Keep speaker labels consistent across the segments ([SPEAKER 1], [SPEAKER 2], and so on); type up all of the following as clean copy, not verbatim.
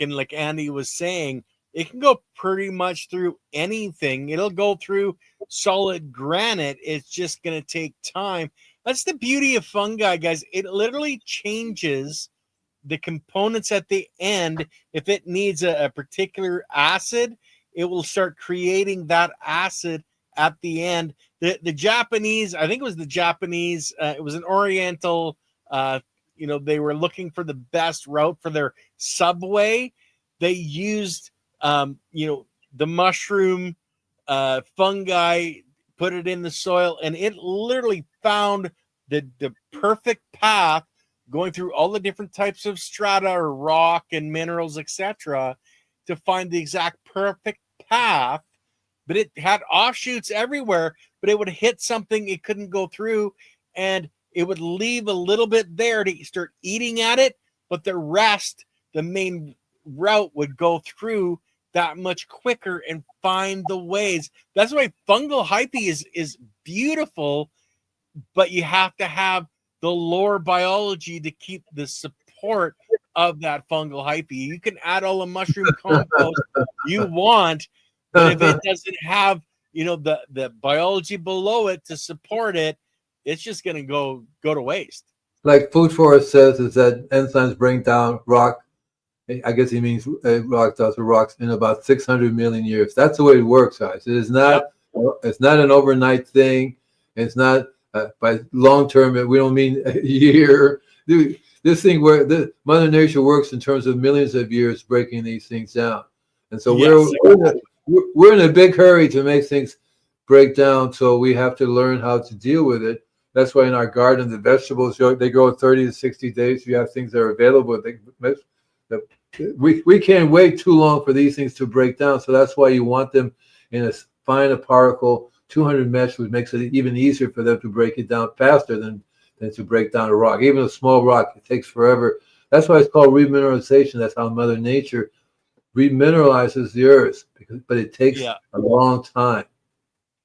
[SPEAKER 1] and like Andy was saying, it can go pretty much through anything. It'll go through solid granite. It's just going to take time. That's the beauty of fungi, guys. It literally changes the components at the end. If it needs a particular acid, it will start creating that acid at the end. The Japanese, I think it was the Japanese, it was an Oriental, they were looking for the best route for their subway. They used, the mushroom fungi, put it in the soil, and it literally found the perfect path going through all the different types of strata or rock and minerals, etc., to find the exact perfect path. But it had offshoots everywhere, but it would hit something it couldn't go through, and it would leave a little bit there to start eating at it, but the rest, the main route, would go through that much quicker and find the ways. That's why fungal hyphae is beautiful, but you have to have the lower biology to keep the support of that fungal hyphae. You can add all the mushroom compost you want, but if it doesn't have, the biology below it to support it, it's just going to go to waste.
[SPEAKER 2] Like Food Forest says, is that enzymes break down rock. I guess he means rock dust or rocks in about 600 million years. That's the way it works, guys. It is not. Yep. It's not an overnight thing. It's not by long term. We don't mean a year. Dude, this thing where Mother Nature works in terms of millions of years breaking these things down, and so we're in a big hurry to make things break down. So we have to learn how to deal with it. That's why in our garden, the vegetables they grow 30 to 60 days. You have things that are available. We can't wait too long for these things to break down. So that's why you want them in as fine a particle, 200 mesh, which makes it even easier for them to break it down faster than to break down a rock. Even a small rock, it takes forever. That's why it's called remineralization. That's how Mother Nature remineralizes the earth, but it takes a long time.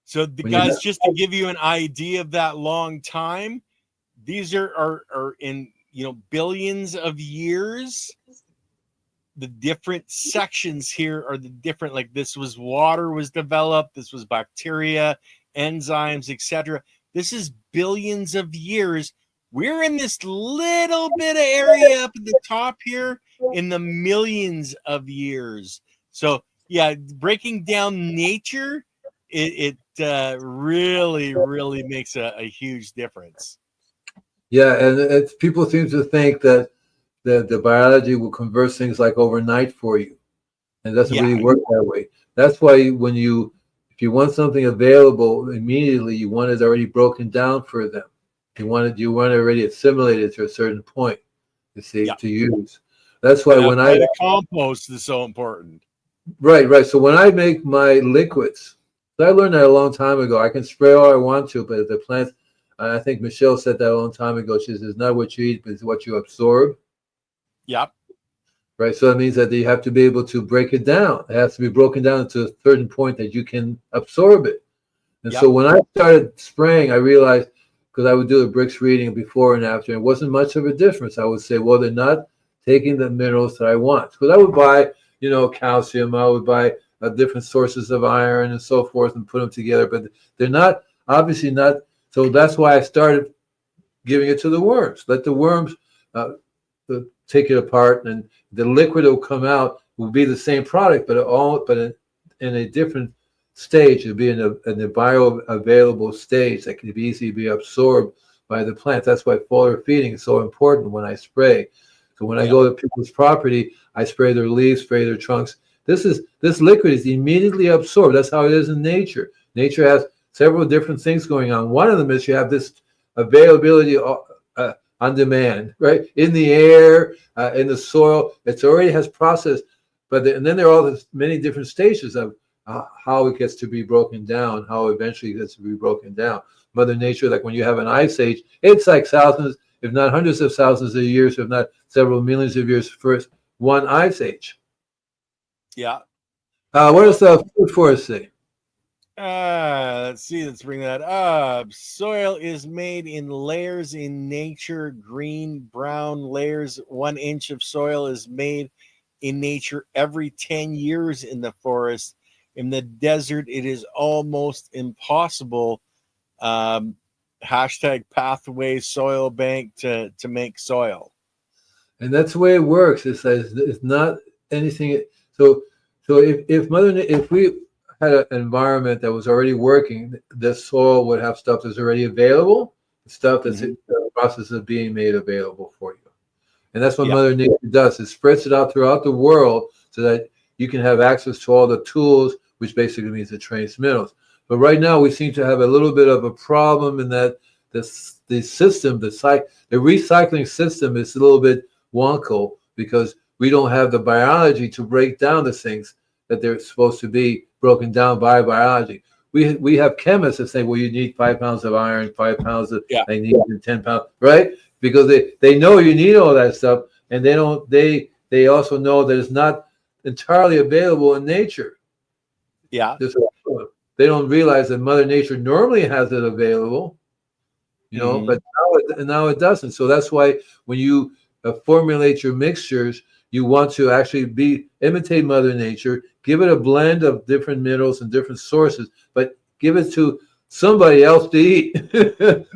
[SPEAKER 1] So guys, just to give you an idea of that long time, these are in billions of years. The different sections here are the different, like this was water was developed, this was bacteria, enzymes, etc. This is billions of years. We're in this little bit of area up at the top here in the millions of years. So breaking down nature, it really makes a huge difference.
[SPEAKER 2] Yeah, and people seem to think that the biology will convert things like overnight for you, and it doesn't really work that way. That's why if you want something available immediately, you want it already broken down for them. You want it already assimilated to a certain point, to use. That's why
[SPEAKER 1] the compost is so important.
[SPEAKER 2] Right. So when I make my liquids, I learned that a long time ago. I can spray all I want to, but if the plant, I think Michelle said that a long time ago. She says it's not what you eat, but it's what you absorb.
[SPEAKER 1] Yep.
[SPEAKER 2] Right. So that means that you have to be able to break it down. It has to be broken down to a certain point that you can absorb it. And so when I started spraying, I realized, because I would do the bricks reading before and after, it wasn't much of a difference. I would say, well, they're not taking the minerals that I want. Because I would buy, calcium. I would buy different sources of iron and so forth and put them together. But they're obviously not. So that's why I started giving it to the worms. Let the worms take it apart, and the liquid that will come out will be the same product, but in a different stage. It'll be in a bioavailable stage that can easily be absorbed by the plant. That's why foliar feeding is so important when I spray. So when I go to people's property, I spray their leaves, spray their trunks. This liquid is immediately absorbed. That's how it is in nature. Nature has several different things going on. One of them is you have this availability on demand, right? In the air, in the soil, it already has processed. And then there are all this many different stages of how it gets to be broken down, how eventually it gets to be broken down. Mother Nature, like when you have an ice age, it's like thousands, if not hundreds of thousands of years, if not several millions of years first, one ice age.
[SPEAKER 1] Yeah.
[SPEAKER 2] What does the Food Forest say?
[SPEAKER 1] Let's see. Let's bring that up. Soil is made in layers in nature. Green, brown layers. 1 inch of soil is made in nature every 10 years in the forest. In the desert, it is almost impossible. Hashtag pathway soil bank to make soil.
[SPEAKER 2] And that's the way it works. It's not anything. So if we had an environment that was already working, the soil would have stuff that's already available, stuff that's in the process of being made available for you. And that's what Mother Nature does. It spreads it out throughout the world so that you can have access to all the tools, which basically means the trace minerals. But right now, we seem to have a little bit of a problem in that the system, the recycling system is a little bit wonky because we don't have the biology to break down the things that they're supposed to be broken down by biology. We have chemists that say, well, you need 5 pounds of iron, 5 pounds of magnesium, 10 pounds, right? Because they know you need all that stuff, and they also know that it's not entirely available in nature.
[SPEAKER 1] Yeah.
[SPEAKER 2] They don't realize that Mother Nature normally has it available, but now it doesn't. So that's why when you formulate your mixtures, you want to actually imitate Mother Nature, give it a blend of different minerals and different sources, but give it to somebody else to eat,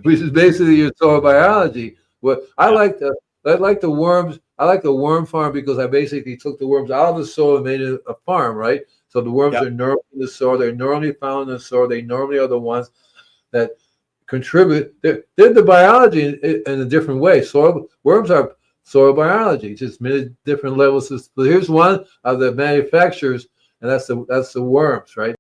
[SPEAKER 2] which is basically your soil biology. What I like the worms. I like the worm farm because I basically took the worms out of the soil and made it a farm, right? So the worms are normally in the soil. They're normally found in the soil. They normally are the ones that contribute. They're the biology in a different way. Worms are soil biology, just many different levels. So here's one of the manufacturers, and that's the worms, right?